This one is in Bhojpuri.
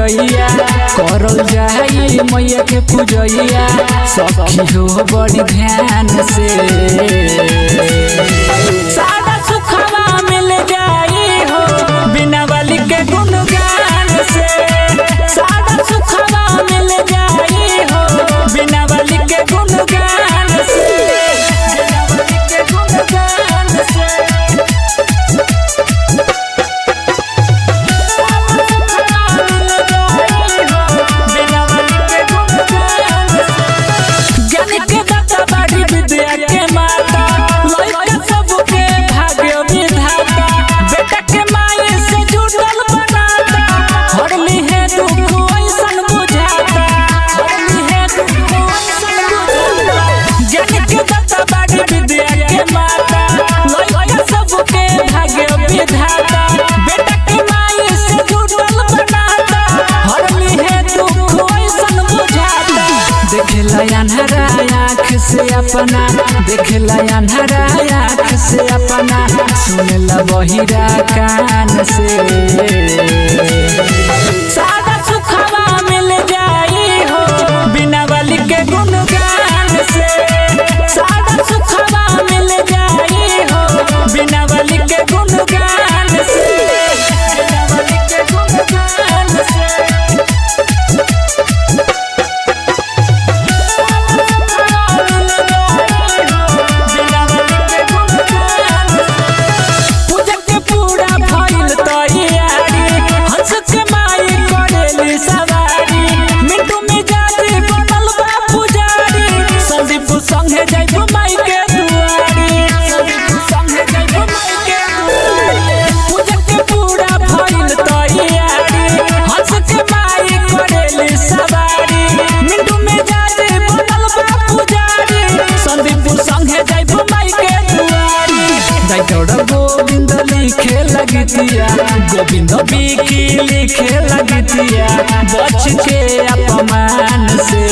पूजैया करल जाई मैया के पूजैया सखी हो बड़ी ध्यान से सादा सुखवा मिल जाई हो बिना वाली के गुणगान से सादा सुखवा मिल जाई हो बिना वाली के गुणगान से देखला अन्हरा आँख से अपना सुनला बहिरा कान से सादा सुखवा मिल जाई हो बिना वाली के गुणगान से सादा सुखवा मिल जाई हो बिना वाली के गुणगान से गोविंद बिकी लिखे लगतिया बच के अपमान से।